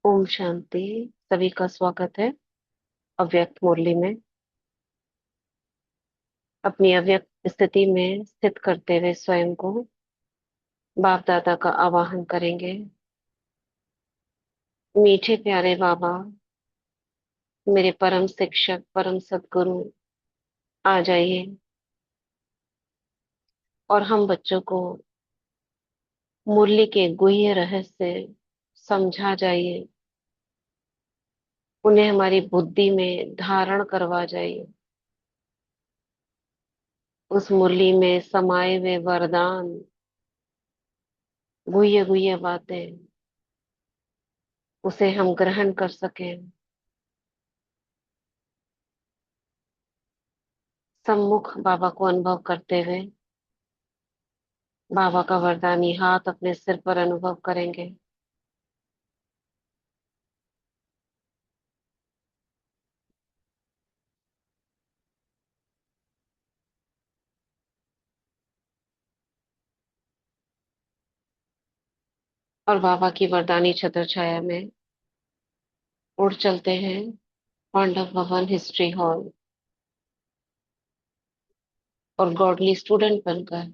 ओम शांति। सभी का स्वागत है अव्यक्त मुरली में। अपनी अव्यक्त स्थिति में स्थित करते हुए स्वयं को बाप दादा का आवाहन करेंगे। मीठे प्यारे बाबा, मेरे परम शिक्षक परम सद्गुरु, आ जाइए और हम बच्चों को मुरली के गुह्य रहस्य समझा जाइए। उन्हें हमारी बुद्धि में धारण करवा जाइए। उस मुरली में समाये हुए वरदान, गुह्य गुह्य बातें, उसे हम ग्रहण कर सकें। सम्मुख बाबा को अनुभव करते हुए बाबा का वरदानी हाथ अपने सिर पर अनुभव करेंगे। और बाबा की वरदानी छत्र छाया में उड़ चलते हैं पांडव भवन हिस्ट्री हॉल और गॉडली स्टूडेंट बनकर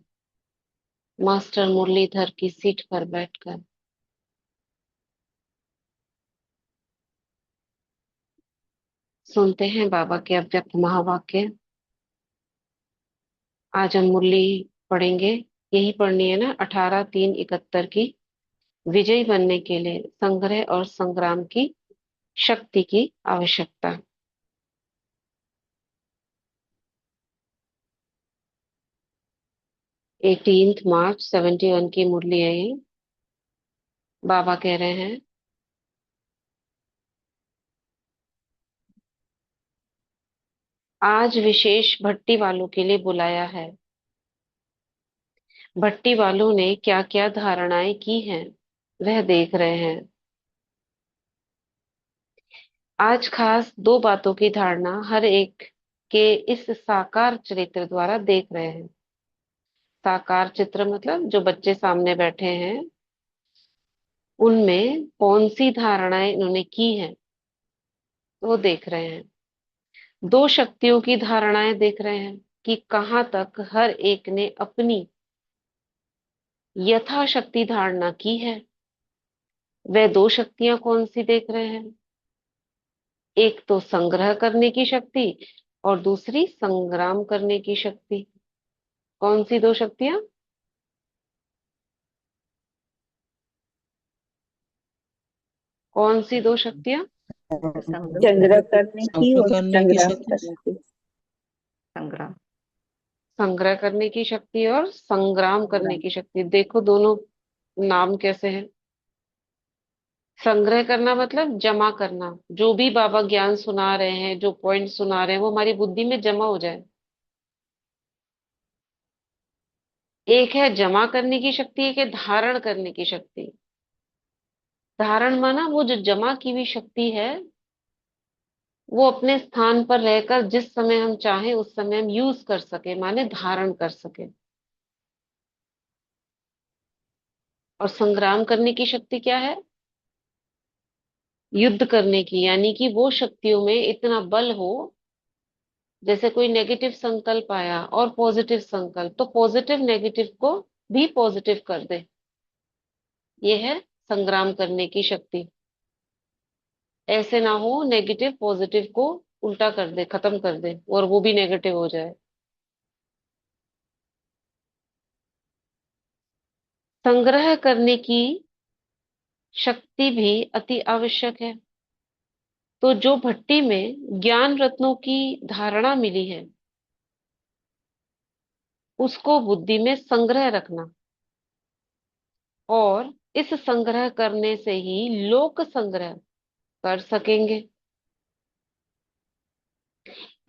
मास्टर मुरलीधर की सीट पर बैठकर सुनते हैं बाबा के अव्यक्त महावाक्य। आज हम मुरली पढ़ेंगे। यही पढ़नी है ना, 18-3-71 की। विजयी बनने के लिए संग्रह और संग्राम की शक्ति की आवश्यकता। 18 मार्च 71 की मुरली है ये। बाबा कह रहे हैं, आज विशेष भट्टी वालों के लिए बुलाया है। भट्टी वालों ने क्या क्या धारणाएं की हैं, वह देख रहे हैं। आज खास दो बातों की धारणा हर एक के इस साकार चरित्र द्वारा देख रहे हैं। साकार चित्र मतलब जो बच्चे सामने बैठे हैं, उनमें कौन सी धारणाएं इन्होंने की हैं, वो देख रहे हैं। दो शक्तियों की धारणाएं देख रहे हैं कि कहाँ तक हर एक ने अपनी यथाशक्ति धारणा की है। वह दो शक्तियां कौन सी देख रहे हैं? एक तो संग्रह करने की शक्ति और दूसरी संग्राम करने की शक्ति। कौन सी दो शक्तियां? कौन सी दो शक्तियां? संग्रह करने की संग्रह और करने की संग्राम शक्ति। करने की। संग्राम। संग्रह करने की शक्ति और संग्राम करने संग्राम। की शक्ति। देखो दोनों नाम कैसे हैं। संग्रह करना मतलब जमा करना। जो भी बाबा ज्ञान सुना रहे हैं, जो पॉइंट सुना रहे हैं, वो हमारी बुद्धि में जमा हो जाए। एक है जमा करने की शक्ति, एक है धारण करने की शक्ति। धारण माना वो जो जमा की हुई शक्ति है, वो अपने स्थान पर रहकर जिस समय हम चाहें उस समय हम यूज कर सके, माने धारण कर सके। और संग्राम करने की शक्ति क्या है? युद्ध करने की, यानी कि वो शक्तियों में इतना बल हो, जैसे कोई नेगेटिव संकल्प आया और पॉजिटिव संकल्प, तो पॉजिटिव नेगेटिव को भी पॉजिटिव कर दे। ये है संग्राम करने की शक्ति। ऐसे ना हो नेगेटिव पॉजिटिव को उल्टा कर दे, खत्म कर दे और वो भी नेगेटिव हो जाए। संग्रह करने की शक्ति भी अति आवश्यक है। तो जो भट्टी में ज्ञान रत्नों की धारणा मिली है, उसको बुद्धि में संग्रह रखना। और इस संग्रह करने से ही लोक संग्रह कर सकेंगे।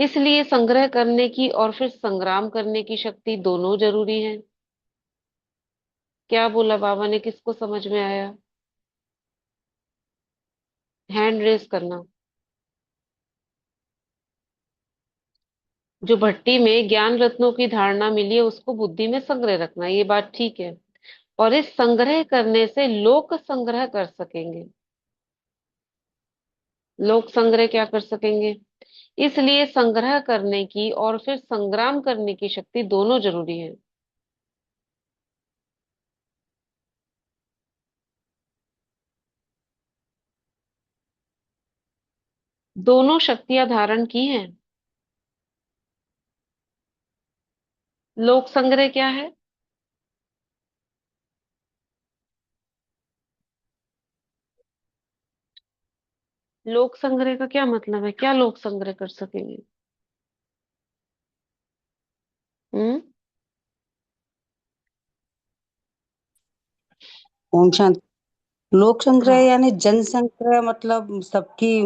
इसलिए संग्रह करने की और फिर संग्राम करने की शक्ति दोनों जरूरी है। क्या बोला बाबा ने, किसको समझ में आया? हैंड रेस करना। जो भट्टी में ज्ञान रत्नों की धारणा मिली है, उसको बुद्धि में संग्रह रखना, ये बात ठीक है। और इस संग्रह करने से लोक संग्रह कर सकेंगे। लोक संग्रह क्या कर सकेंगे? इसलिए संग्रह करने की और फिर संग्राम करने की शक्ति दोनों जरूरी है। दोनों शक्तियां धारण की हैं। लोक संग्रह क्या है? लोक संग्रह का क्या मतलब है? क्या लोक संग्रह कर सकेंगे? हम्म। कौन सा? लोक संग्रह हाँ, यानी जन संग्रह, मतलब सबकी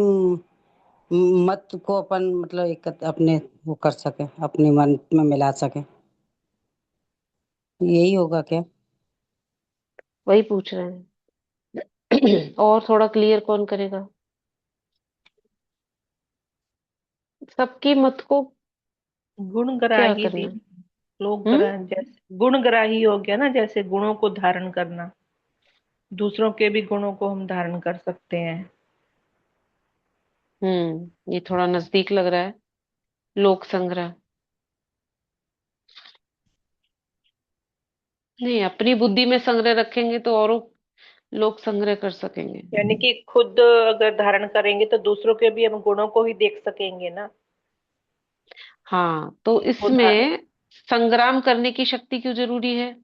मत को अपन मतलब एक अपने वो कर सके, अपने मन में मिला सके, यही होगा क्या? वही पूछ रहे हैं। और थोड़ा क्लियर कौन करेगा? सबकी मत को क्या गुणग्राही भी, करना? लोग हम्म। ग्रहण जैसे गुणग्राही हो गया ना, जैसे गुणों को धारण करना, दूसरों के भी गुणों को हम धारण कर सकते हैं। ये थोड़ा नजदीक लग रहा है। लोक संग्रह नहीं, अपनी बुद्धि में संग्रह रखेंगे तो औरों लोक संग्रह कर सकेंगे। यानी कि खुद अगर धारण करेंगे तो दूसरों के भी हम गुणों को ही देख सकेंगे ना। हाँ, तो वो धा- इसमें संग्राम करने की शक्ति क्यों जरूरी है?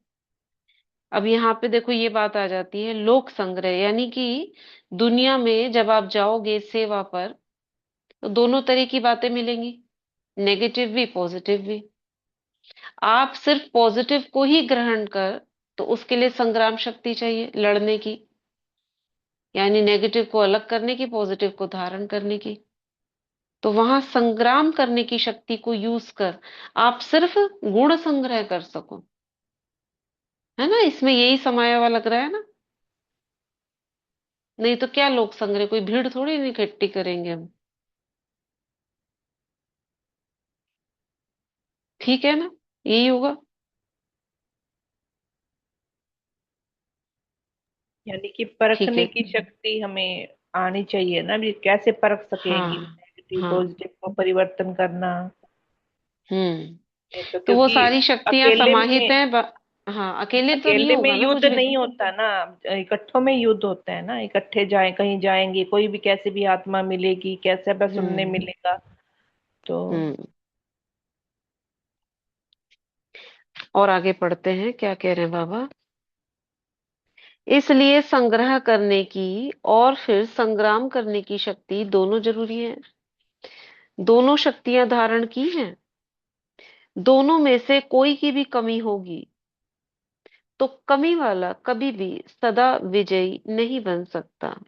अब यहाँ पे देखो ये बात आ जाती है, लोक संग्रह यानी कि दुनिया में जब आप जाओगे सेवा पर तो दोनों तरह की बातें मिलेंगी, नेगेटिव भी पॉजिटिव भी। आप सिर्फ पॉजिटिव को ही ग्रहण कर, तो उसके लिए संग्राम शक्ति चाहिए लड़ने की, यानी नेगेटिव को अलग करने की, पॉजिटिव को धारण करने की। तो वहां संग्राम करने की शक्ति को यूज कर आप सिर्फ गुण संग्रह कर सको, है ना? इसमें यही समाया हुआ लग रहा है ना। नहीं तो क्या लोक संग्रह, कोई भीड़ थोड़ी नहीं इकट्ठी करेंगे हम। ठीक है ना? यही होगा। यानी कि ठीक परखने है। की शक्ति हमें आनी चाहिए ना, भी कैसे परख सकेंगी हाँ। नेगेटिव हाँ। पॉजिटिव को परिवर्तन करना। हम्म। ये तो तो वो क्योंकि सारी शक्तियां अकेले समाहित में हैं हाँ, अकेले तो नहीं अकेले में होगा ना युद्ध कुछ भी। नहीं होता ना, इकट्ठों में युद्ध होता है ना, इकट्ठे जाए कहीं जाएंगे, कोई भी कैसे भी आत्मा मिलेगी, कैसे भी सुनने हम्म। मिलेगा। तो हम्म। और आगे पढ़ते हैं क्या कह रहे हैं बाबा। इसलिए संग्रह करने की और फिर संग्राम करने की शक्ति दोनों जरूरी है। दोनों शक्तियां धारण की हैं। दोनों में से कोई की भी कमी होगी तो कमी वाला कभी भी सदा विजयी नहीं बन सकता।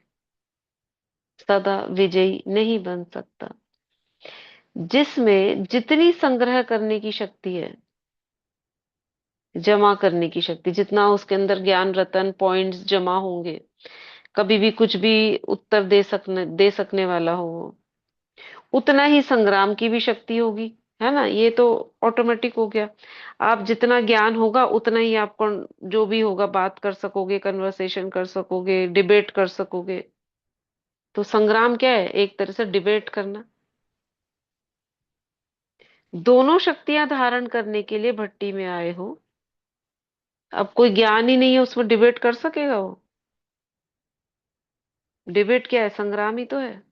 सदा विजयी नहीं बन सकता। जिसमें जितनी संग्रह करने की शक्ति है, जमा करने की शक्ति, जितना उसके अंदर ज्ञान रतन पॉइंट्स जमा होंगे, कभी भी कुछ भी उत्तर दे सकने वाला हो वो, उतना ही संग्राम की भी शक्ति होगी। है ना? ये तो ऑटोमेटिक हो गया। आप जितना ज्ञान होगा उतना ही आप जो भी होगा बात कर सकोगे, कन्वर्सेशन कर सकोगे, डिबेट कर सकोगे। तो संग्राम क्या है? एक तरह से डिबेट करना। दोनों शक्तियां धारण करने के लिए भट्टी में आए हो। अब कोई ज्ञान ही नहीं है, उसमें डिबेट कर सकेगा वो? डिबेट क्या है? संग्राम ही तो है।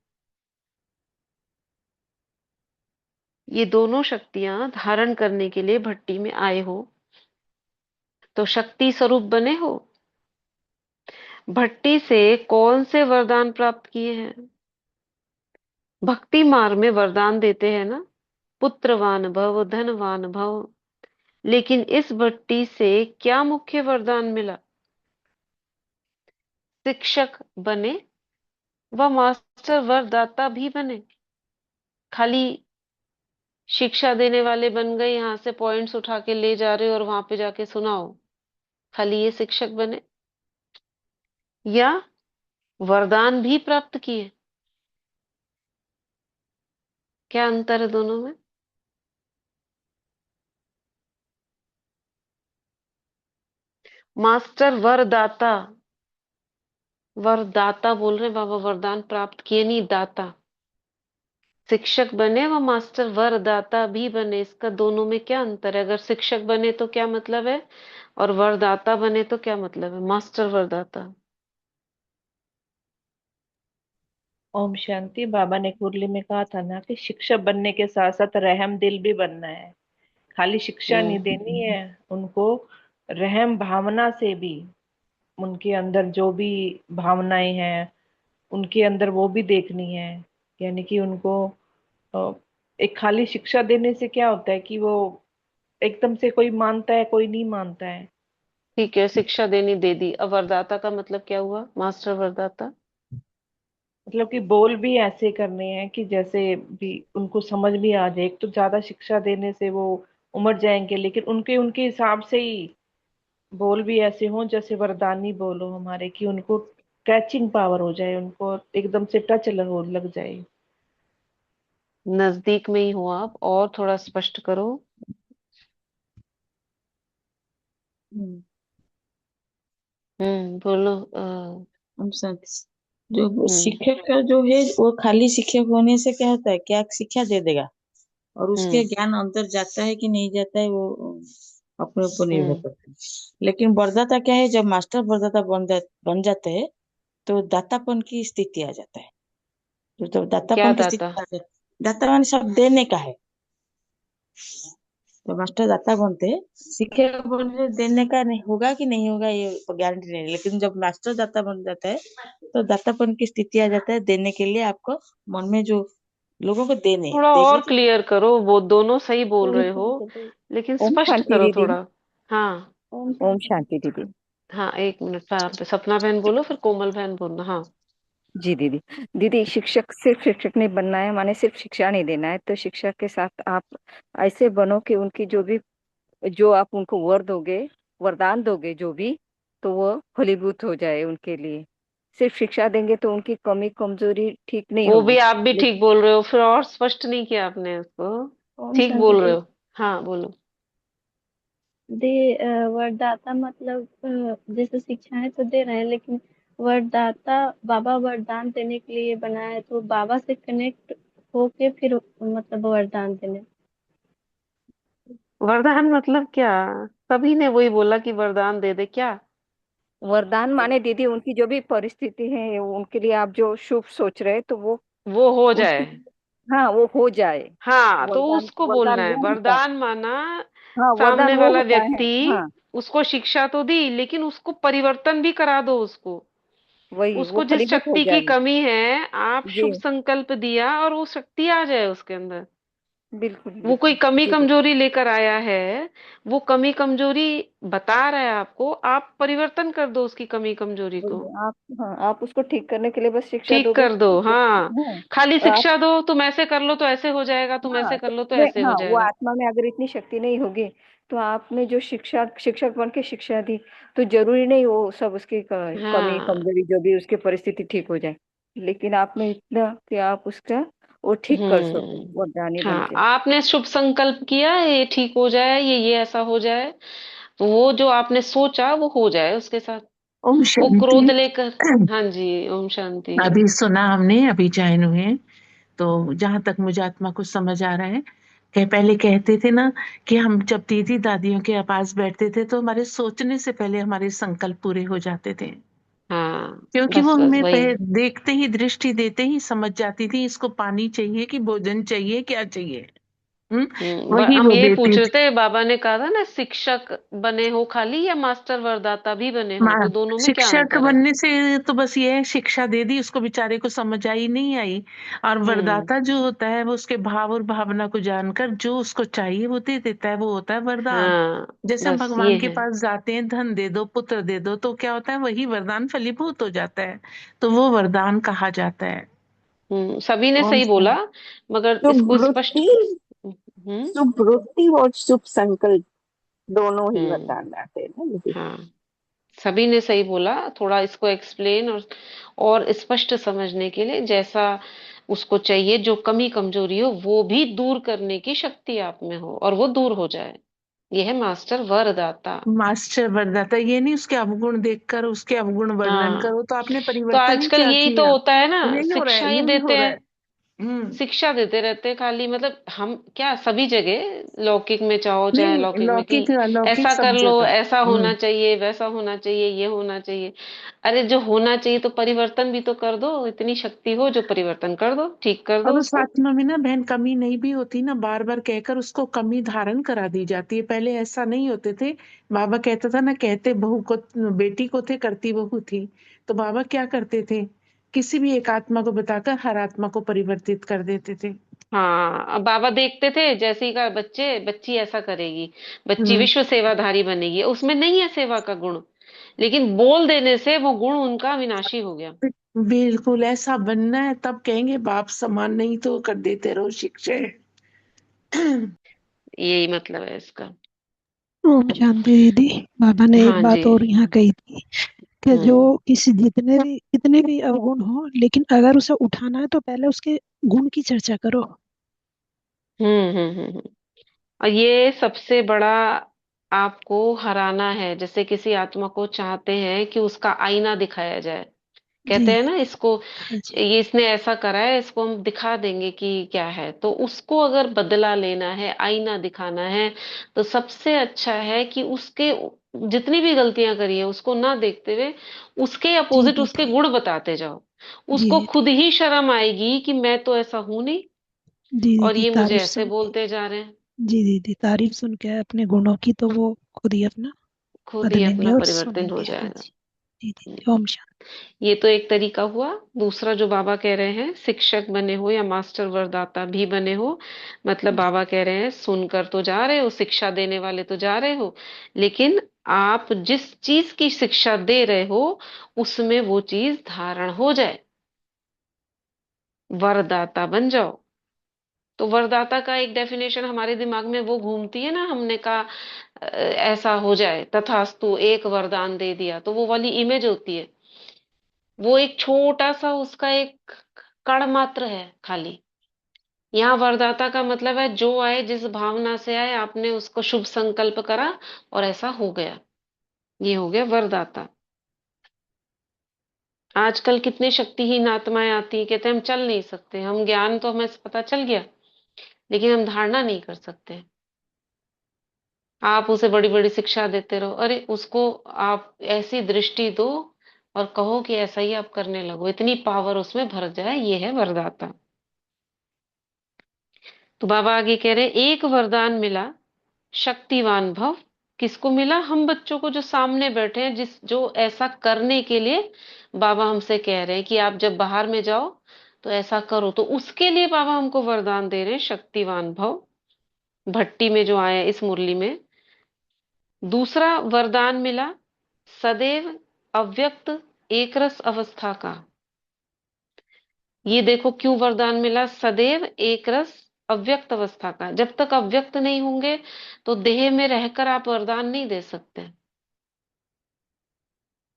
ये दोनों शक्तियां धारण करने के लिए भट्टी में आए हो, तो शक्ति स्वरूप बने हो। भट्टी से कौन से वरदान प्राप्त किए हैं? भक्ति मार्ग में वरदान देते हैं ना, पुत्रवान भव, धनवान भव। लेकिन इस भट्टी से क्या मुख्य वरदान मिला? शिक्षक बने व मास्टर वरदाता भी बने। खाली शिक्षा देने वाले बन गए, यहां से पॉइंट्स उठा के ले जा रहे हो और वहां पे जाके सुनाओ, खाली ये शिक्षक बने? या वरदान भी प्राप्त किए? क्या अंतर है दोनों में? मास्टर वरदाता, वरदाता बोल रहे हैं बाबा, वरदान प्राप्त किए नहीं, दाता। शिक्षक बने व मास्टर वरदाता भी बने, इसका दोनों में क्या अंतर है? अगर शिक्षक बने तो क्या मतलब है, और वरदाता बने तो क्या मतलब है, मास्टर वरदाता? ओम शांति। बाबा ने कुरली में कहा था ना कि शिक्षक बनने के साथ साथ रहम दिल भी बनना है। खाली शिक्षा नहीं हम्म। देनी है उनको, रहम भावना से भी, उनके अंदर जो भी भावनाएं हैं उनके अंदर वो भी देखनी है। यानी कि उनको अ, एक खाली शिक्षा देने से क्या होता है कि वो एकदम से कोई मानता है कोई नहीं मानता है। ठीक है, शिक्षा देनी दे दी, अब वरदाता का मतलब क्या हुआ, मास्टर वरदाता? मतलब कि बोल भी ऐसे करने हैं कि जैसे भी उनको समझ भी आ जाए। एक तो ज्यादा शिक्षा देने से वो उमड़ जाएंगे, लेकिन उनके उनके हिसाब से ही बोल भी ऐसे हों जैसे वरदानी बोलो हमारे, कि उनको कैचिंग पावर हो जाए, उनको एकदम से टच लग जाए। नजदीक में ही हो आप, और थोड़ा स्पष्ट करो। हम्म, बोलो। हम सब जो हम्म। शिक्षक का जो है वो खाली शिक्षक होने से क्या होता है, क्या शिक्षा दे देगा और उसके हम्म। ज्ञान अंदर जाता है कि नहीं जाता है वो अपने ऊपर निर्भर हम्म। करता है। लेकिन वरदाता क्या है, जब मास्टर वरदाता बन जाते हैं तो दातापन की स्थिति आ जाता है। तो क्या दातापन की दाता? स्थिति आ जाती है, दाता माने सब देने का है। तो मास्टर दाता बनते हैं, शिक्षक बनने देने का नहीं होगा कि नहीं होगा ये गारंटी नहीं है। लेकिन जब मास्टर दाता बन जाता है तो दातापन की स्थिति आ जाता है, देने के लिए आपको मन में जो लोगों को थोड़ा देने और की। क्लियर करो, वो दोनों सही बोल रहे हो, ओम लेकिन स्पष्ट शांति करो दीदी। थोड़ा। हाँ। ओम शांति दीदी। हाँ, एक मिनट, आप सपना बहन बोलो, फिर कोमल बहन बोलना। हाँ। जी दीदी। दीदी, शिक्षक सिर्फ शिक्षक नहीं बनना है, माने सिर्फ शिक्षा नहीं देना है। तो शिक्षक के साथ आप ऐसे बनो कि उनकी जो भी, जो आप उनको वर दोगे, वरदान दोगे जो भी, तो वो फलीभूत हो जाए उनके लिए। सिर्फ शिक्षा देंगे तो उनकी कमी कमजोरी ठीक नहीं वो भी होगी। आप भी ठीक लेकिन बोल रहे हो, फिर और स्पष्ट नहीं किया आपने उसको। ओम ठीक शांति बोल रहे दे हो। हाँ, बोलो। दे वरदाता मतलब जैसे शिक्षाएं तो दे रहे हैं, लेकिन वरदाता बाबा वरदान देने के लिए बनाया है, तो बाबा से कनेक्ट होके फिर मतलब वरदान देने। वरदान मतलब क्या? सभी ने वही बोला कि वरदान दे दे क्या? वरदान माने दीदी उनकी जो भी परिस्थिति है उनके लिए आप जो शुभ सोच रहे हैं तो वो वो हो उनकी, जाए। हाँ वो हो जाए। हाँ, तो वरदान उसको बोलना वरदान है वो होता है। वरदान माना। हाँ, वरदान सामने वो वाला होता है। व्यक्ति, हाँ, उसको शिक्षा तो दी, लेकिन उसको परिवर्तन भी करा दो उसको। वही वो उसको जिस फलीभूत हो शक्ति की जाए। कमी है, आप जी, शुभ संकल्प दिया और वो शक्ति आ जाए उसके अंदर। बिल्कुल वो कोई बिल्कुल। कमी जी दीदी। कमजोरी लेकर आया है, वो कमी कमजोरी बता रहा है आपको, आप परिवर्तन कर दो उसकी कमी कमजोरी को। वही आप, हाँ आप उसको ठीक करने के लिए बस शिक्षा ठीक दोगे कर दो, तो। हाँ। हाँ। खाली और आप, शिक्षा दो, तुम ऐसे कर लो तो ऐसे हो जाएगा, तुम हाँ ऐसे कर तो लो तो वे, ऐसे हो हाँ वो जाएगा। आत्मा में अगर इतनी शक्ति नहीं होगी तो आपने जो शिक्षा शिक्षक बन के शिक्षा दी, तो जरूरी नहीं वो सब उसकी कमी हाँ। कमजोरी जो भी उसकी परिस्थिति ठीक हो जाए। लेकिन आप में इतना कि आप उसका वो ठीक कर सको हम्म। वरदानी बन हाँ, के। आपने शुभ संकल्प किया, ये ठीक हो जाए, ये ऐसा हो जाए, तो वो जो आपने सोचा वो हो जाए उसके साथ। ओम वो शांति। क्रोध लेकर। हाँ जी, ओम शांति। अभी सुना हमने, अभी ज्वाइन हुए हैं, तो जहां तक मुझे आत्मा को समझ आ रहा है कि पहले कहते थे ना कि हम जब दीदी दादियों के पास बैठते थे तो हमारे सोचने से पहले हमारे संकल्प पूरे हो जाते थे, हाँ, क्योंकि वो बस बस हमें वही। देखते ही, दृष्टि देते ही समझ जाती थी इसको पानी चाहिए कि भोजन चाहिए, क्या चाहिए। हम्म। वही हम वो ये पूछ देते रहे थे। थे, बाबा ने कहा था ना, शिक्षक बने हो खाली या मास्टर वरदाता भी बने हो, माँ, तो दोनों में क्या शिक्षक अंतर है? बनने से तो बस ये है, शिक्षा दे दी उसको, बेचारे को समझ आई नहीं आई। और हम्म। वरदाता जो होता है वो उसके भाव और भावना को जानकर जो उसको चाहिए वो दे देता है, वो होता है वरदान। हाँ, जैसे हम बस ये भगवान के है। पास जाते हैं, धन दे दो, पुत्र दे दो, तो क्या होता है, वही वरदान फलीभूत हो जाता है। तो वो वरदान कहा जाता है। सभी ने ओम सही बोला, शांति। मगर शुभ इसको स्पष्ट वृत्ति, हम्म। शुभ वृत्ति और शुभ संकल्प दोनों ही हम्म। वरदान आते हैं ना दीदी। हाँ, सभी ने सही बोला, थोड़ा इसको एक्सप्लेन और स्पष्ट समझने के लिए, जैसा उसको चाहिए, जो कमी कमजोरी हो वो भी दूर करने की शक्ति आप में हो और वो दूर हो जाए, ये है मास्टर वरदाता। मास्टर वरदाता ये नहीं उसके अवगुण देखकर उसके अवगुण वर्णन हाँ, करो, तो आपने तो परिवर्तन ही आजकल क्या यही तो किया। होता है ना, यही हो रहा है, शिक्षा ही यही हो देते रहा हैं, है। शिक्षा देते रहते हैं खाली, मतलब हम क्या सभी जगह लौकिक में चाहो चाहे नहीं, अलौकिक में, कि लौकिक अलौकिक ऐसा कर सब लो, जगह। ऐसा होना चाहिए, वैसा होना चाहिए, ये होना चाहिए। अरे जो होना चाहिए तो परिवर्तन भी तो कर दो, इतनी शक्ति हो जो परिवर्तन कर दो, ठीक कर और दो उस उसको। आत्मा में ना बहन कमी नहीं भी होती ना, बार बार कहकर उसको कमी धारण करा दी जाती है। पहले ऐसा नहीं होते थे। बाबा कहता था ना, कहते बहू को, बेटी को थे, करती बहू थी। तो बाबा क्या करते थे, किसी भी एक आत्मा को बताकर हर आत्मा को परिवर्तित कर देते थे। हाँ, अब बाबा देखते थे जैसे ही का बच्चे बच्ची ऐसा करेगी, बच्ची हम्म। विश्व सेवाधारी बनेगी, उसमें नहीं है सेवा का गुण, लेकिन बोल देने से वो गुण उनका विनाशी हो गया। बिल्कुल ऐसा बनना है, तब कहेंगे बाप समान, नहीं तो कर देते रहो शिक्षे। यही मतलब है इसका। ओम शांति दीदी। बाबा ने एक हाँ जी। बात और यहाँ कही थी कि जो हम्म किसी कितने भी अवगुण हो, लेकिन अगर उसे उठाना है तो पहले उसके गुण की चर्चा करो। हम्म। और ये सबसे बड़ा आपको हराना है, जैसे किसी आत्मा को चाहते हैं कि उसका आईना दिखाया जाए, जी। कहते हैं ना इसको, हाँ जी। ये इसने ऐसा करा है, इसको हम दिखा देंगे कि क्या है। तो उसको अगर बदला लेना है, आईना दिखाना है, तो सबसे अच्छा है कि उसके जितनी भी गलतियां करी है उसको ना देखते हुए उसके जी अपोजिट उसके दीदी। गुण बताते जाओ। जी उसको दीदी। खुद ही शर्म आएगी कि मैं तो ऐसा हूं नहीं, जी और दीदी, ये मुझे तारीफ ऐसे सुन के। बोलते जा रहे हैं। जी दीदी, तारीफ सुन के अपने गुणों की तो वो खुद ही अपना खुद ही बदलेंगे अपना और परिवर्तन हो सुनेंगे। हाँ जाएगा। जी। जी दीदी, ओम शांति। ये तो एक तरीका हुआ। दूसरा जो बाबा कह रहे हैं, शिक्षक बने हो या मास्टर वरदाता भी बने हो, मतलब जी। बाबा कह रहे हैं सुनकर तो जा रहे हो, शिक्षा देने वाले तो जा रहे हो, लेकिन आप जिस चीज की शिक्षा दे रहे हो उसमें वो चीज धारण हो जाए, वरदाता बन जाओ। तो वरदाता का एक डेफिनेशन हमारे दिमाग में वो घूमती है ना, हमने कहा ऐसा हो जाए, तथास्तु, एक वरदान दे दिया, तो वो वाली इमेज होती है। वो एक छोटा सा उसका एक कण मात्र है खाली। यहाँ वरदाता का मतलब है जो आए, जिस भावना से आए, आपने उसको शुभ संकल्प करा और ऐसा हो गया, ये हो गया वरदाता। आजकल कितने शक्तिहीन आत्माएं आती हैं, कहते हैं हम चल नहीं सकते, हम ज्ञान तो हमें पता चल गया लेकिन हम धारणा नहीं कर सकते। आप उसे बड़ी बड़ी शिक्षा देते रहो, अरे उसको आप ऐसी दृष्टि दो और कहो कि ऐसा ही आप करने लगो, इतनी पावर उसमें भर जाए, ये है वरदाता। तो बाबा आगे कह रहे हैं, एक वरदान मिला, शक्तिवान भव। किसको मिला? हम बच्चों को जो सामने बैठे हैं, जिस जो ऐसा करने के लिए बाबा हमसे कह रहे हैं कि आप जब बाहर में जाओ तो ऐसा करो, तो उसके लिए बाबा हमको वरदान दे रहे हैं, शक्तिवान भव। भट्टी में जो आया इस मुरली में। दूसरा वरदान मिला, सदैव अव्यक्त एकरस अवस्था का। ये देखो क्यों वरदान मिला, सदैव एक रस अव्यक्त अवस्था का। जब तक अव्यक्त नहीं होंगे तो देह में रहकर आप वरदान नहीं दे सकते।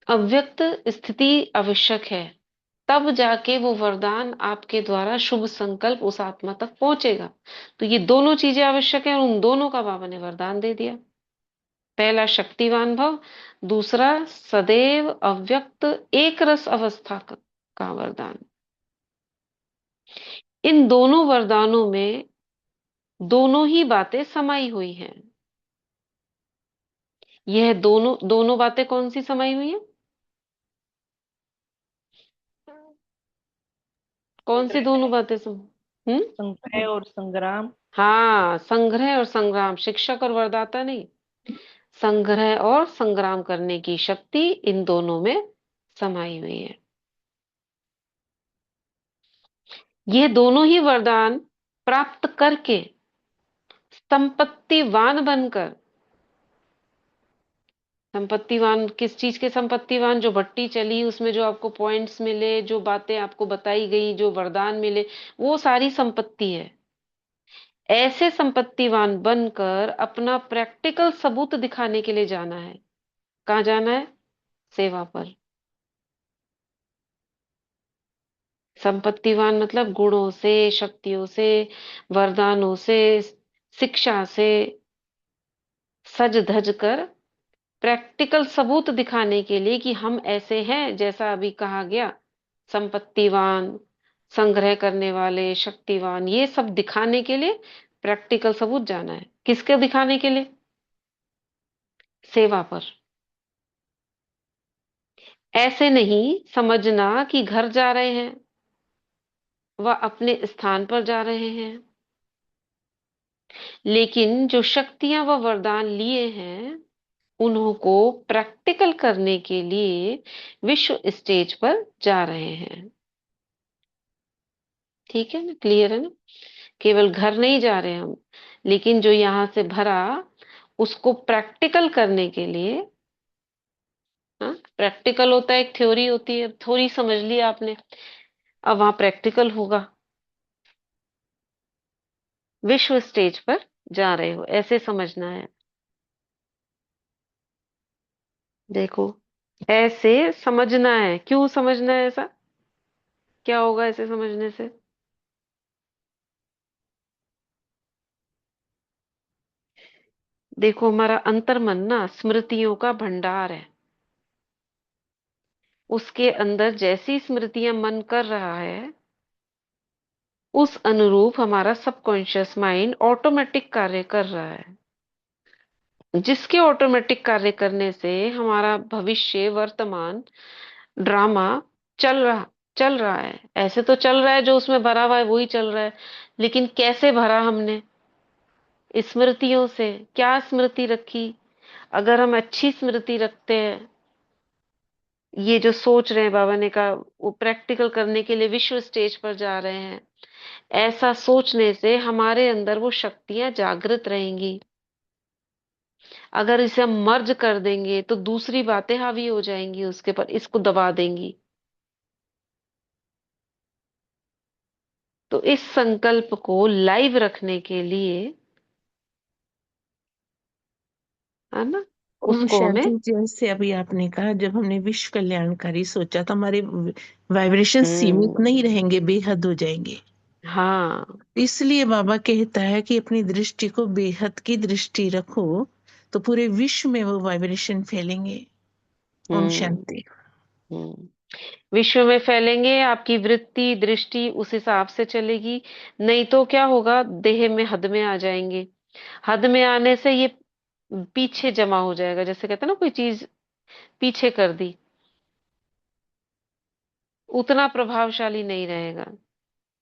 अव्यक्त स्थिति आवश्यक है, तब जाके वो वरदान आपके द्वारा शुभ संकल्प उस आत्मा तक पहुंचेगा। तो ये दोनों चीजें आवश्यक है और उन दोनों का बाबा ने वरदान दे दिया। पहला शक्तिवान भव, दूसरा सदैव अव्यक्त एक रस अवस्था का वरदान। इन दोनों वरदानों में दोनों ही बातें समाई हुई हैं। यह दोनों दोनों बातें कौन सी समाई हुई हैं? कौन सी दोनों संग्रह। बातें हम्म? संग्रह और संग्राम। हाँ, संग्रह और संग्राम, शिक्षक और वरदाता नहीं, संग्रह और संग्राम करने की शक्ति इन दोनों में समाई हुई है। ये दोनों ही वरदान प्राप्त करके संपत्तिवान बनकर, संपत्तिवान किस चीज के संपत्तिवान? जो भट्टी चली उसमें जो आपको पॉइंट्स मिले, जो बातें आपको बताई गई, जो वरदान मिले, वो सारी संपत्ति है। ऐसे संपत्तिवान बनकर अपना प्रैक्टिकल सबूत दिखाने के लिए जाना है। कहाँ जाना है? सेवा पर। संपत्तिवान मतलब गुणों से, शक्तियों से, वरदानों से, शिक्षा से सज धज कर प्रैक्टिकल सबूत दिखाने के लिए कि हम ऐसे हैं जैसा अभी कहा गया, संपत्तिवान, संग्रह करने वाले, शक्तिवान, ये सब दिखाने के लिए प्रैक्टिकल सबूत जाना है। किसके दिखाने के लिए? सेवा पर। ऐसे नहीं समझना कि घर जा रहे हैं, वह अपने स्थान पर जा रहे हैं, लेकिन जो शक्तियां व वरदान लिए हैं उन्हों को प्रैक्टिकल करने के लिए विश्व स्टेज पर जा रहे हैं। ठीक है ना? क्लियर है ना? केवल घर नहीं जा रहे हम, लेकिन जो यहां से भरा उसको प्रैक्टिकल करने के लिए। हाँ, प्रैक्टिकल होता है, एक थ्योरी होती है, थ्योरी समझ लिया आपने, अब वहां प्रैक्टिकल होगा। विश्व स्टेज पर जा रहे हो, ऐसे समझना है। देखो, ऐसे समझना है। क्यों समझना है ऐसा? क्या होगा ऐसे समझने से? देखो, हमारा अंतर्मन ना स्मृतियों का भंडार है। उसके अंदर जैसी स्मृतियां मन कर रहा है, उस अनुरूप हमारा सबकॉन्शियस माइंड ऑटोमेटिक कार्य कर रहा है, जिसके ऑटोमेटिक कार्य करने से हमारा भविष्य वर्तमान ड्रामा चल रहा है। ऐसे तो चल रहा है, जो उसमें भरा हुआ है वही चल रहा है, लेकिन कैसे भरा हमने? स्मृतियों से। क्या स्मृति रखी? अगर हम अच्छी स्मृति रखते हैं, ये जो सोच रहे हैं बाबा ने कहा, वो प्रैक्टिकल करने के लिए विश्व स्टेज पर जा रहे हैं, ऐसा सोचने से हमारे अंदर वो शक्तियां जागृत रहेंगी। अगर इसे हम मर्ज कर देंगे तो दूसरी बातें हावी हो जाएंगी उसके पर, इसको दबा देंगी। तो इस संकल्प को लाइव रखने के लिए, है ना, ओम उसको शांति। हमें। जैसे अभी आपने कहा, जब हमने विश्व कल्याणकारी सोचा तो हमारे वाइब्रेशन सीमित नहीं हम्म। रहेंगे, बेहद हो जाएंगे। हाँ। इसलिए बाबा कहता है कि अपनी दृष्टि को बेहद की दृष्टि रखो, तो पूरे विश्व में वो वाइब्रेशन फैलेंगे। ओम हम्म। शांति। हम्म। विश्व में फैलेंगे, आपकी वृत्ति दृष्टि उस हिसाब से चलेगी। नहीं तो क्या होगा? देह में हद में आ जाएंगे। हद में आने से ये पीछे जमा हो जाएगा, जैसे कहते हैं ना, कोई चीज पीछे कर दी, उतना प्रभावशाली नहीं रहेगा।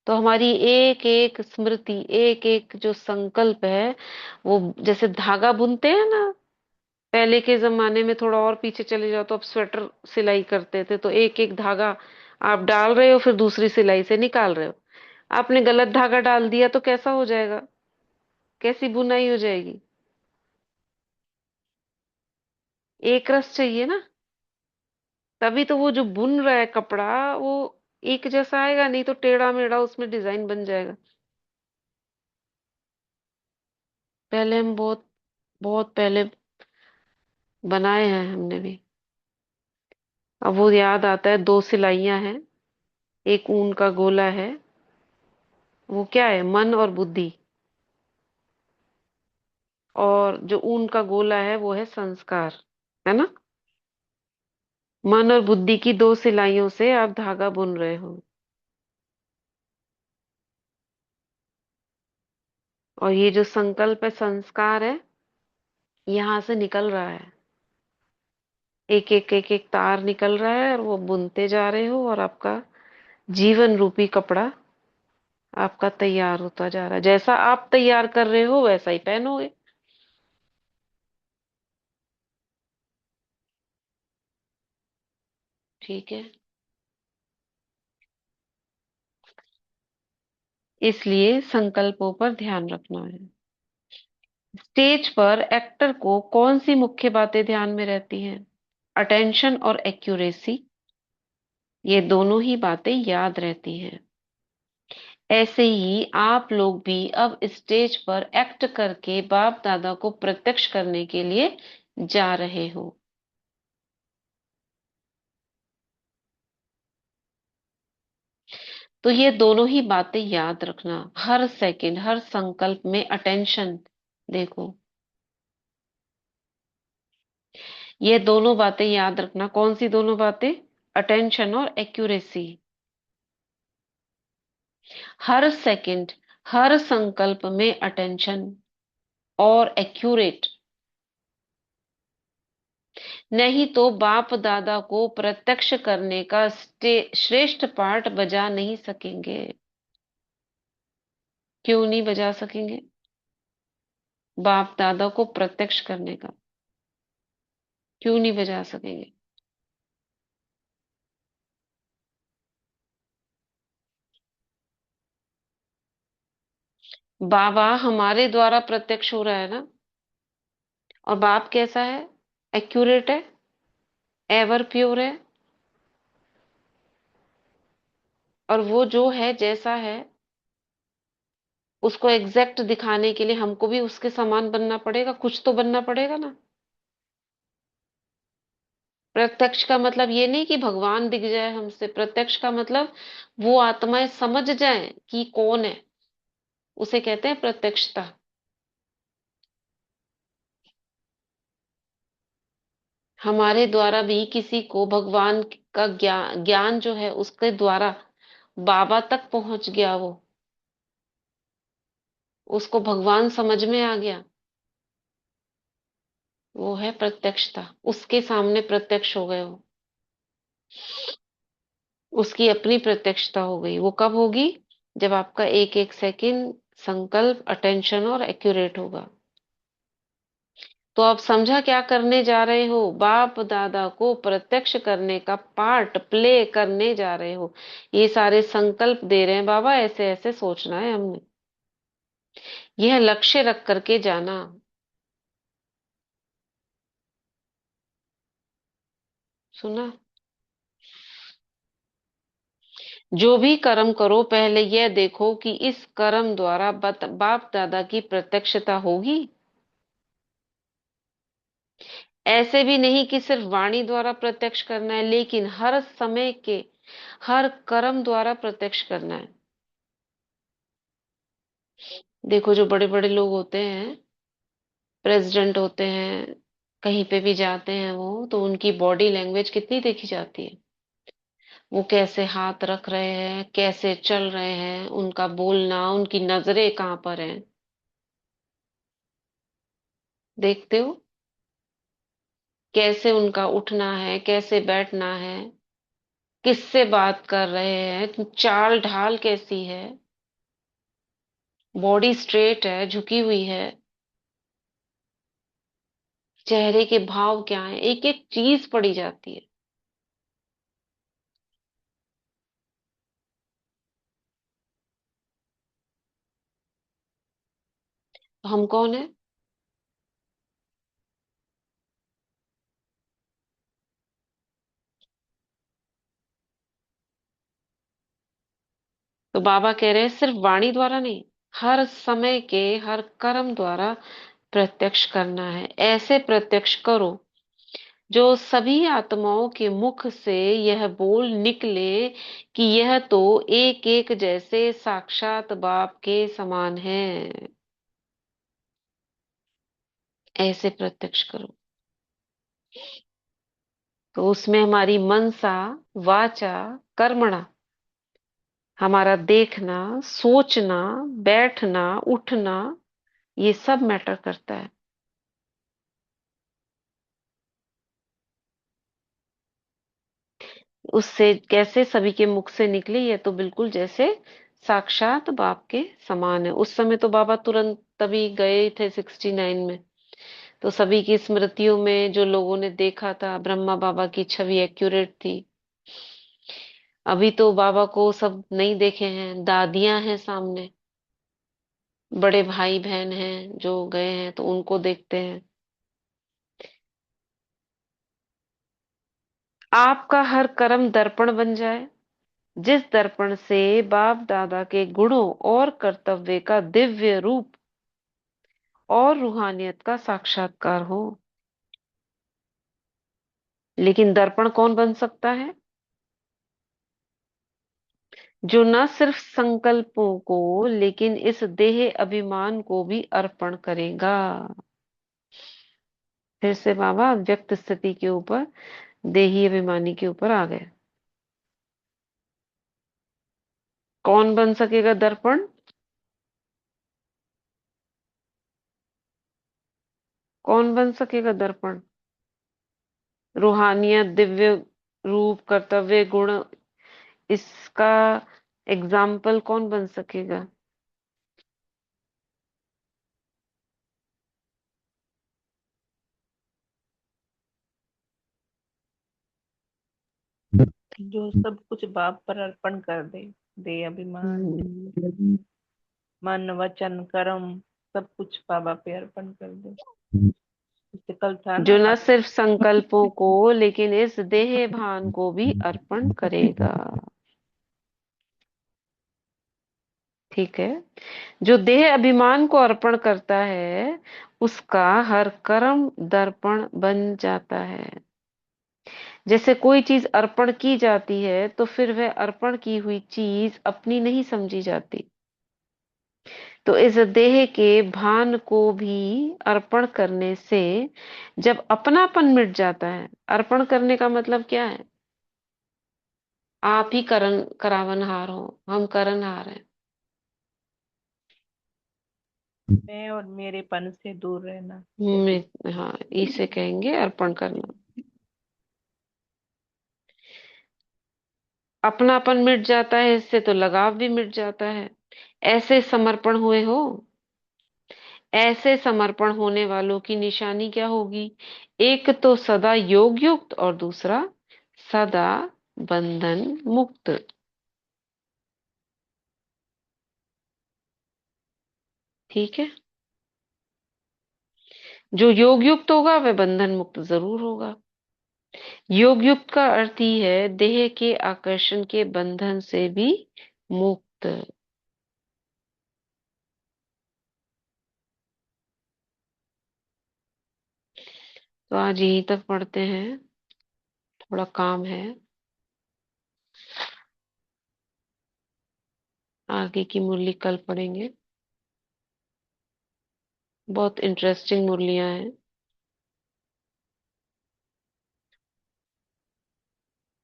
तो हमारी एक एक स्मृति, एक एक जो संकल्प है, वो जैसे धागा बुनते हैं ना, पहले के जमाने में, थोड़ा और पीछे चले जाओ तो अब स्वेटर सिलाई करते थे, तो एक एक धागा आप डाल रहे हो, फिर दूसरी सिलाई से निकाल रहे हो। आपने गलत धागा डाल दिया तो कैसा हो जाएगा? कैसी बुनाई हो जाएगी? एक रस चाहिए ना, तभी तो वो जो बुन रहा है कपड़ा, वो एक जैसा आएगा, नहीं तो टेढ़ा मेढ़ा उसमें डिजाइन बन जाएगा। पहले हम बहुत बहुत पहले बनाए हैं हमने भी। अब वो याद आता है, दो सिलाइयां हैं, एक ऊन का गोला है, वो क्या है? मन और बुद्धि। और जो ऊन का गोला है वो है संस्कार, है ना? मन और बुद्धि की दो सिलाइयों से आप धागा बुन रहे हो, और ये जो संकल्प है, संस्कार है, यहां से निकल रहा है। एक एक एक एक तार निकल रहा है, और वो बुनते जा रहे हो, और आपका जीवन रूपी कपड़ा आपका तैयार होता जा रहा है। जैसा आप तैयार कर रहे हो वैसा ही पहनोगे। ठीक है। इसलिए संकल्पों पर ध्यान रखना है। स्टेज पर एक्टर को कौन सी मुख्य बातें ध्यान में रहती हैं? अटेंशन और एक्यूरेसी, ये दोनों ही बातें याद रहती हैं। ऐसे ही आप लोग भी अब स्टेज पर एक्ट करके बाप दादा को प्रत्यक्ष करने के लिए जा रहे हो। तो ये दोनों ही बातें याद रखना, हर सेकंड, हर संकल्प में अटेंशन। देखो, ये दोनों बातें याद रखना। कौन सी दोनों बातें? अटेंशन और एक्यूरेसी। हर सेकंड, हर संकल्प में अटेंशन और एक्यूरेट, नहीं तो बाप दादा को प्रत्यक्ष करने का श्रेष्ठ पाठ बजा नहीं सकेंगे। क्यों नहीं बजा सकेंगे? बाप दादा को प्रत्यक्ष करने का क्यों नहीं बजा सकेंगे? बाबा हमारे द्वारा प्रत्यक्ष हो रहा है ना। और बाप कैसा है? एक्यूरेट है, एवर प्योर है, और वो जो है जैसा है उसको एग्जैक्ट दिखाने के लिए हमको भी उसके समान बनना पड़ेगा, कुछ तो बनना पड़ेगा ना। प्रत्यक्ष का मतलब ये नहीं कि भगवान दिख जाए हमसे, प्रत्यक्ष का मतलब वो आत्माएं समझ जाएं कि कौन है, उसे कहते हैं प्रत्यक्षता। हमारे द्वारा भी किसी को भगवान का ज्ञान ज्ञान जो है उसके द्वारा बाबा तक पहुंच गया, वो उसको भगवान समझ में आ गया, वो है प्रत्यक्षता। उसके सामने प्रत्यक्ष हो गए हो, उसकी अपनी प्रत्यक्षता हो गई। वो कब होगी? जब आपका एक एक सेकंड संकल्प, अटेंशन और एक्यूरेट होगा। तो आप समझा क्या करने जा रहे हो? बाप दादा को प्रत्यक्ष करने का पार्ट प्ले करने जा रहे हो। ये सारे संकल्प दे रहे हैं बाबा, ऐसे ऐसे सोचना है हमने, यह लक्ष्य रख करके जाना। सुना? जो भी कर्म करो पहले यह देखो कि इस कर्म द्वारा बाप दादा की प्रत्यक्षता होगी। ऐसे भी नहीं कि सिर्फ वाणी द्वारा प्रत्यक्ष करना है, लेकिन हर समय के हर कर्म द्वारा प्रत्यक्ष करना है। देखो जो बड़े बड़े लोग होते हैं, प्रेसिडेंट होते हैं, कहीं पे भी जाते हैं वो, तो उनकी बॉडी लैंग्वेज कितनी देखी जाती है। वो कैसे हाथ रख रहे हैं, कैसे चल रहे हैं, उनका बोलना, उनकी नजरें कहाँ पर हैं, देखते हो? कैसे उनका उठना है, कैसे बैठना है, किससे बात कर रहे हैं, चाल ढाल कैसी है, बॉडी स्ट्रेट है, झुकी हुई है, चेहरे के भाव क्या है, एक एक चीज पड़ी जाती है। तो हम कौन है? तो बाबा कह रहे हैं सिर्फ वाणी द्वारा नहीं, हर समय के हर कर्म द्वारा प्रत्यक्ष करना है। ऐसे प्रत्यक्ष करो जो सभी आत्माओं के मुख से यह बोल निकले कि यह तो एक एक जैसे साक्षात बाप के समान है। ऐसे प्रत्यक्ष करो। तो उसमें हमारी मनसा, वाचा, कर्मणा, हमारा देखना, सोचना, बैठना, उठना, ये सब मैटर करता है। उससे कैसे सभी के मुख से निकले, ये तो बिल्कुल जैसे साक्षात बाप के समान है। उस समय तो बाबा तुरंत तभी गए थे 69 में, तो सभी की स्मृतियों में जो लोगों ने देखा था ब्रह्मा बाबा की छवि एक्यूरेट थी। अभी तो बाबा को सब नहीं देखे हैं, दादियां हैं सामने, बड़े भाई बहन हैं जो गए हैं तो उनको देखते हैं। आपका हर कर्म दर्पण बन जाए, जिस दर्पण से बाप दादा के गुणों और कर्तव्य का दिव्य रूप और रूहानियत का साक्षात्कार हो। लेकिन दर्पण कौन बन सकता है? जो न सिर्फ संकल्पों को लेकिन इस देह अभिमान को भी अर्पण करेगा। फिर से बाबा व्यक्त स्थिति के ऊपर, देही अभिमानी के ऊपर आ गए। कौन बन सकेगा दर्पण? कौन बन सकेगा दर्पण? रूहानियत, दिव्य रूप, कर्तव्य गुण, इसका एग्जाम्पल कौन बन सकेगा? जो सब कुछ बाप पर अर्पण कर दे, दे अभिमान, मन वचन कर्म सब कुछ बाबा पे अर्पण कर दे। जैसे कल था जो ना न सिर्फ संकल्पों को लेकिन इस देह भान को भी अर्पण करेगा। ठीक है। जो देह अभिमान को अर्पण करता है उसका हर कर्म दर्पण बन जाता है। जैसे कोई चीज अर्पण की जाती है तो फिर वह अर्पण की हुई चीज अपनी नहीं समझी जाती। तो इस देह के भान को भी अर्पण करने से जब अपनापन मिट जाता है, अर्पण करने का मतलब क्या है? आप ही करण करावनहार हो, हम करणहार हैं। मैं और मेरेपन से दूर रहना। हाँ, इसे कहेंगे अर्पण करना। अपनापन मिट जाता है, इससे तो लगाव भी मिट जाता है। ऐसे समर्पण हुए हो, ऐसे समर्पण होने वालों की निशानी क्या होगी? एक तो सदा योग युक्त और दूसरा सदा बंधन मुक्त। ठीक है। जो योग युक्त होगा वह बंधन मुक्त जरूर होगा। योग युक्त का अर्थ ही है देह के आकर्षण के बंधन से भी मुक्त। तो आज यहीं तक पढ़ते हैं, थोड़ा काम है। आगे की मुरली कल पढ़ेंगे। बहुत इंटरेस्टिंग मुरलियां हैं।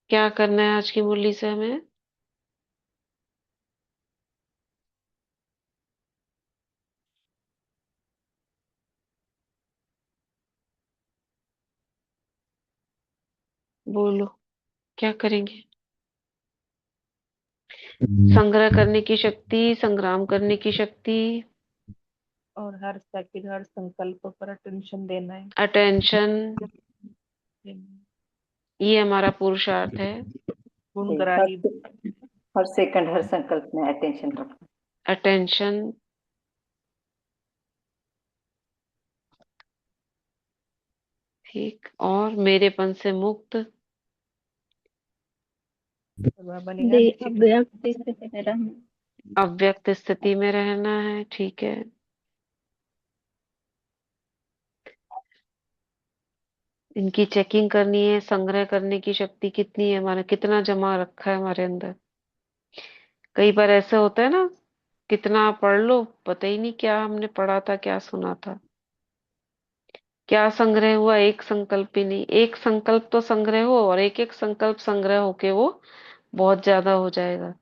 क्या करना है आज की मुरली से हमें? बोलो, क्या करेंगे? संग्रह करने की शक्ति, संग्राम करने की शक्ति, और हर सेकंड हर संकल्प पर अटेंशन देना है। अटेंशन, ये हमारा पुरुषार्थ है। गुणग्राही हर सेकंड हर संकल्प में अटेंशन रखना। अटेंशन, ठीक। और मेरेपन से मुक्त, बनेगा दे अव्यक्त स्थिति में रहना। अव्यक्त स्थिति में रहना है। ठीक है। इनकी चेकिंग करनी है, संग्रह करने की शक्ति कितनी है, हमारा कितना जमा रखा है हमारे अंदर। कई बार ऐसा होता है ना, कितना पढ़ लो पता ही नहीं क्या हमने पढ़ा था, क्या सुना था, क्या संग्रह हुआ, एक संकल्प ही नहीं। एक संकल्प तो संग्रह हो और एक एक संकल्प संग्रह होके वो बहुत ज्यादा हो जाएगा।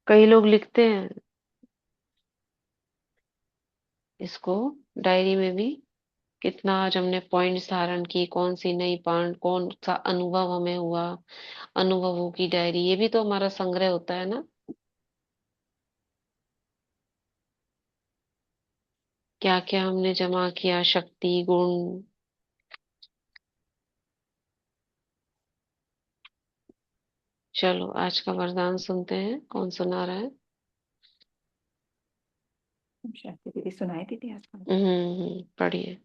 कई लोग लिखते हैं इसको डायरी में भी, कितना आज हमने पॉइंट्स धारण की, कौन सी नई पॉइंट, कौन सा अनुभव हमें हुआ, अनुभवों की डायरी, ये भी तो हमारा संग्रह होता है ना। क्या क्या हमने जमा किया, शक्ति गुण। चलो आज का वरदान सुनते हैं, कौन सुना रहा है? शांति दीदी सुनाई दीदी आज का पढ़िए।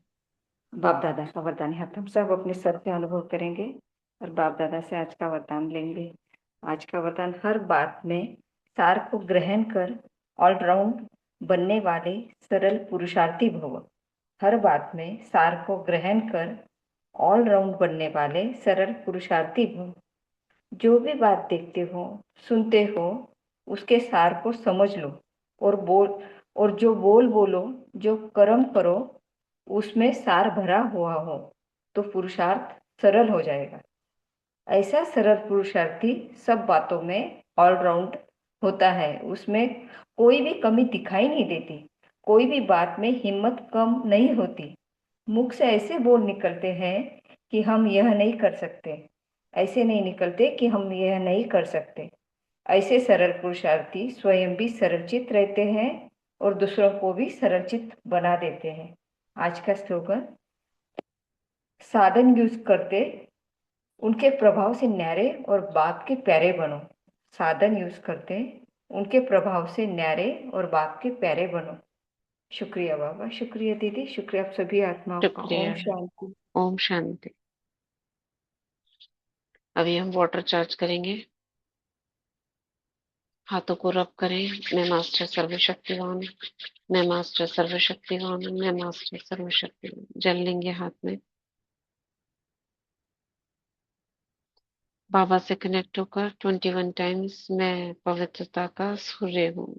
बाप दादा का वरदान है। हम सब अपने सर पे अनुभव करेंगे और बाप दादा से आज का वरदान लेंगे। आज का वरदान, हर बात में सार को ग्रहण कर ऑलराउंड बनने वाले सरल पुरुषार्थी भव। हर बात में सार को ग्रहण कर ऑलराउंड बनने वाले सरल पुरुषार्थी भव। जो भी बात देखते हो, सुनते हो, उसके सार को समझ लो और जो बोलो, जो कर्म करो, उसमें सार भरा हुआ हो तो पुरुषार्थ सरल हो जाएगा। ऐसा सरल पुरुषार्थी सब बातों में ऑलराउंड होता है, उसमें कोई भी कमी दिखाई नहीं देती, कोई भी बात में हिम्मत कम नहीं होती। मुख से ऐसे बोल निकलते हैं कि हम यह नहीं कर सकते, ऐसे नहीं निकलते कि हम यह नहीं कर सकते। ऐसे सरल पुरुषार्थी स्वयं भी सरलचित रहते हैं और दूसरों को भी सरलचित बना देते हैं। आज का स्लोगन, साधन यूज करते उनके प्रभाव से न्यारे और बाप के प्यारे बनो। साधन यूज करते उनके प्रभाव से न्यारे और बाप के प्यारे बनो। शुक्रिया बाबा, शुक्रिया दीदी, शुक्रिया आप सभी आत्माओं का। ओम शुक्रिया। शांति। ओम शांति। अभी हम वाटर चार्ज करेंगे। हाथों को रब करें। मैं मास्टर सर्वशक्तिवान, मैं मास्टर सर्वशक्तिवान, मैं मास्टर सर्वशक्तिवान। जल लेंगे हाथ में। बाबा से कनेक्ट होकर 21 टाइम्स मैं पवित्रता का सूर्य हूँ।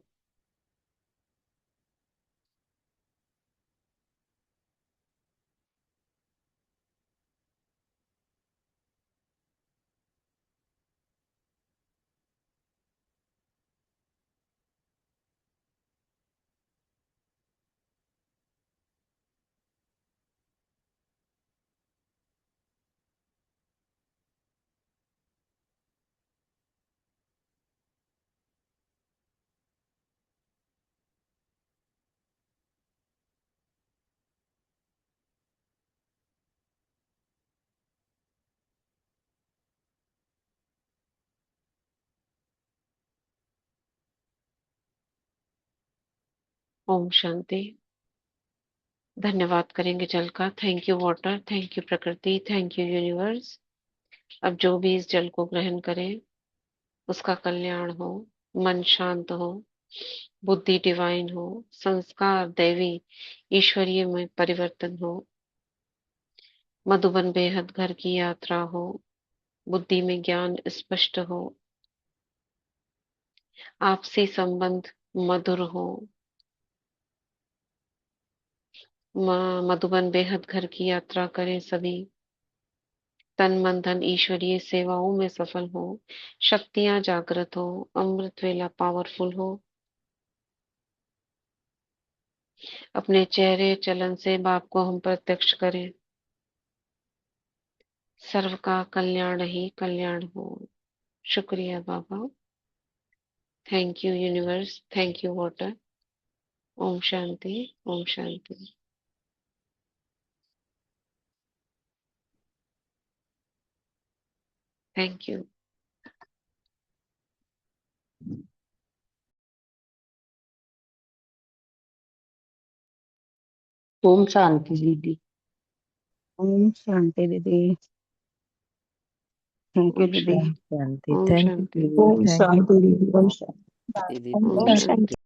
ओम शांति। धन्यवाद करेंगे जल का। Thank you water, thank you प्रकृति, थैंक यू यूनिवर्स। अब जो भी इस जल को ग्रहण करे उसका कल्याण हो, मन शांत हो, बुद्धि डिवाइन हो, संस्कार दैवी ईश्वरीय में परिवर्तन हो, मधुबन बेहद घर की यात्रा हो, बुद्धि में ज्ञान स्पष्ट हो, आपसी संबंध मधुर हो, मधुबन बेहद घर की यात्रा करें सभी, तन मन धन ईश्वरीय सेवाओं में सफल हो, शक्तियां जागृत हो, अमृत वेला पावरफुल हो, अपने चेहरे चलन से बाप को हम प्रत्यक्ष करें। सर्व का कल्याण ही कल्याण हो। शुक्रिया बाबा। Thank you universe, thank you water. Om Shanti, Om Shanti. Thank you. Om Shanti दीदी। ओम शांति दीदी। थैंक यू ओम दीदी। शांति, शांति। ओम थैंक यू शांति, दीदी। ओम थैंक शांति दीदी। ओम शांति। यू दीदी। ओम ओम शांति। शांति।